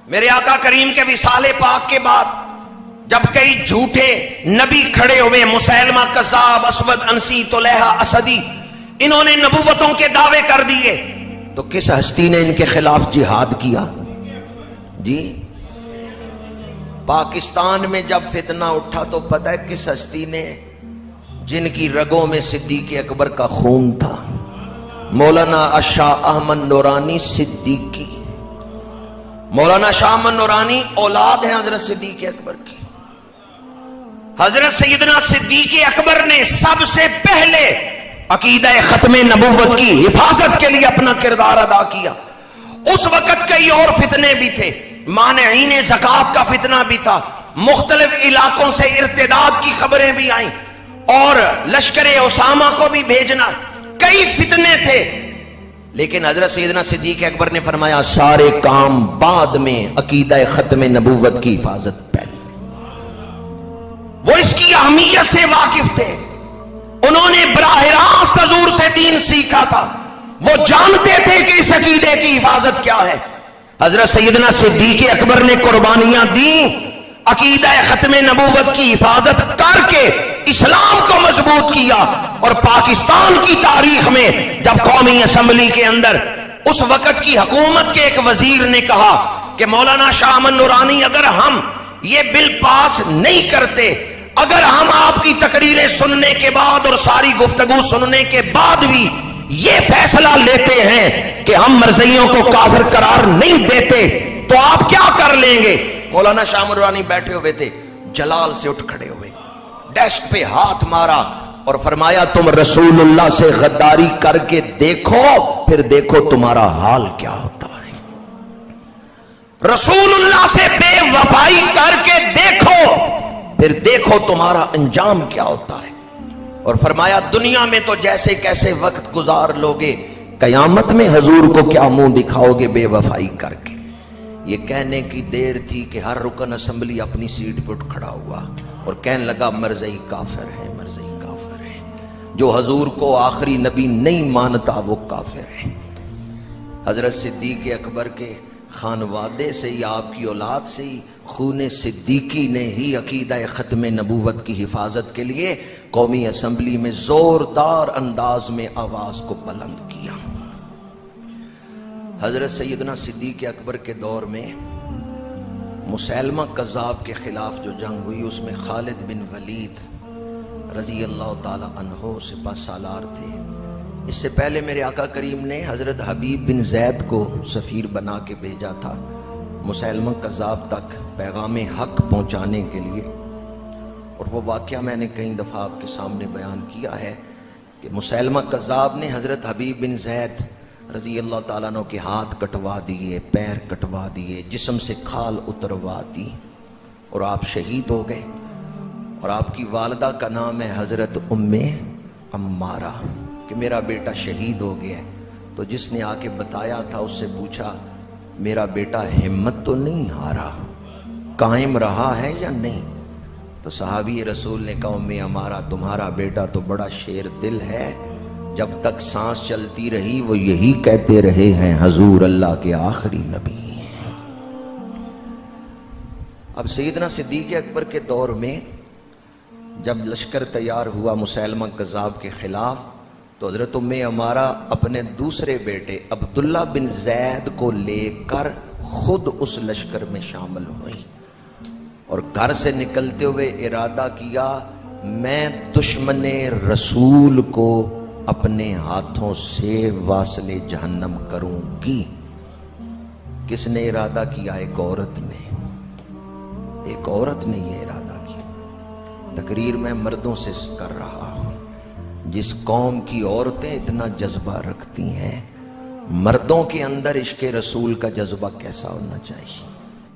میرے آقا کریم کے وصال پاک کے بعد جب کئی جھوٹے نبی کھڑے ہوئے، مسیلمہ کذاب، اسود انسی، طلحہ اسدی، انہوں نے نبوتوں کے دعوے کر دیے، تو کس ہستی نے ان کے خلاف جہاد کیا؟ جی پاکستان میں جب فتنہ اٹھا تو پتہ ہے کس ہستی نے؟ جن کی رگوں میں صدیق اکبر کا خون تھا، مولانا شاہ احمد نورانی صدیقی۔ مولانا شاہ احمد نورانی اولاد ہیں حضرت صدیق اکبر کی۔ حضرت سیدنا صدیق اکبر نے سب سے پہلے عقیدہ ختم نبوت کی حفاظت کے لیے اپنا کردار ادا کیا۔ اس وقت کئی اور فتنے بھی تھے، مانعین زکوٰۃ کا فتنہ بھی تھا، مختلف علاقوں سے ارتداد کی خبریں بھی آئیں، اور لشکر اسامہ کو بھی بھیجنا، کئی فتنے تھے، لیکن حضرت سیدنا صدیق اکبر نے فرمایا سارے کام بعد میں، عقیدہ ختم نبوت کی حفاظت پہلے۔ وہ اس کی اہمیت سے واقف تھے، انہوں نے براہ راست حضور سے دین سیکھا تھا، وہ جانتے تھے کہ اس عقیدے کی حفاظت کیا ہے۔ حضرت سیدنا صدیق اکبر نے قربانیاں دیں، عقیدہ ختم نبوت کی حفاظت کر کے اسلام کو مضبوط کیا، اور پاکستان کی تاریخ میں جب قومی اسمبلی کے اندر اس وقت کی حکومت کے ایک وزیر نے کہا کہ مولانا شاہ احمد نورانی اگر ہم یہ بل پاس نہیں کرتے، اگر ہم آپ کی تقریریں سننے کے بعد اور ساری گفتگو سننے کے بعد بھی یہ فیصلہ لیتے ہیں کہ ہم مرزائیوں کو کافر قرار نہیں دیتے تو آپ کیا کر لیں گے؟ مولانا شاہ احمد نورانی بیٹھے ہوئے تھے، جلال سے اٹھ کھڑے ہوئے، ڈیسک پہ ہاتھ مارا اور فرمایا تم رسول اللہ سے غداری کر کے دیکھو، پھر دیکھو تمہارا حال کیا ہوتا ہے۔ رسول اللہ سے بے وفائی کر کے دیکھو، پھر دیکھو تمہارا انجام کیا ہوتا ہے۔ اور فرمایا دنیا میں تو جیسے کیسے وقت گزار لوگے، قیامت میں حضور کو کیا منہ دکھاؤ گے بے وفائی کر کے۔ یہ کہنے کی دیر تھی کہ ہر رکن اسمبلی اپنی سیٹ پر اٹھ کھڑا ہوا اور کہنے لگا مرزائی کافر ہے، مرزائی کافر ہے، جو حضور کو آخری نبی نہیں مانتا وہ کافر ہے۔ حضرت صدیق اکبر کے خانوادے سے یا آپ کی اولاد سے ہی، خون صدیقی نے ہی عقیدہ ختم نبوت کی حفاظت کے لیے قومی اسمبلی میں زوردار انداز میں آواز کو بلند کیا۔ حضرت سیدنا صدیق اکبر کے دور میں مسیلمہ کذاب کے خلاف جو جنگ ہوئی، اس میں خالد بن ولید رضی اللہ تعالی عنہ سپہ سالار تھے۔ اس سے پہلے میرے آقا کریم نے حضرت حبیب بن زید کو سفیر بنا کے بھیجا تھا مسیلمہ کذاب تک پیغام حق پہنچانے کے لیے، اور وہ واقعہ میں نے کئی دفعہ آپ کے سامنے بیان کیا ہے کہ مسیلمہ کذاب نے حضرت حبیب بن زید رضی اللہ تعالیٰ عنہ کے ہاتھ کٹوا دیے، پیر کٹوا دیے، جسم سے کھال اتروا دی، اور آپ شہید ہو گئے۔ اور آپ کی والدہ کا نام ہے حضرت ام عمارہ، کہ میرا بیٹا شہید ہو گیا ہے۔ تو جس نے آ کے بتایا تھا اس سے پوچھا میرا بیٹا ہمت تو نہیں ہارا، قائم رہا ہے یا نہیں؟ تو صحابی رسول نے کہا ام عمارہ تمہارا بیٹا تو بڑا شیر دل ہے، جب تک سانس چلتی رہی وہ یہی کہتے رہے ہیں حضور اللہ کے آخری نبی ہیں۔ اب سیدنا صدیق اکبر کے دور میں جب لشکر تیار ہوا مسیلمہ کذاب کے خلاف، تو حضرت ام عمارہ اپنے دوسرے بیٹے عبداللہ بن زید کو لے کر خود اس لشکر میں شامل ہوئی، اور گھر سے نکلتے ہوئے ارادہ کیا میں دشمن رسول کو اپنے ہاتھوں سے واصل جہنم کروں گی۔ کس نے ارادہ کیا؟ ایک عورت نے، ایک عورت نے یہ ارادہ کیا۔ تقریر میں مردوں سے کر رہا ہوں، جس قوم کی عورتیں اتنا جذبہ رکھتی ہیں، مردوں کے اندر عشق رسول کا جذبہ کیسا ہونا چاہیے۔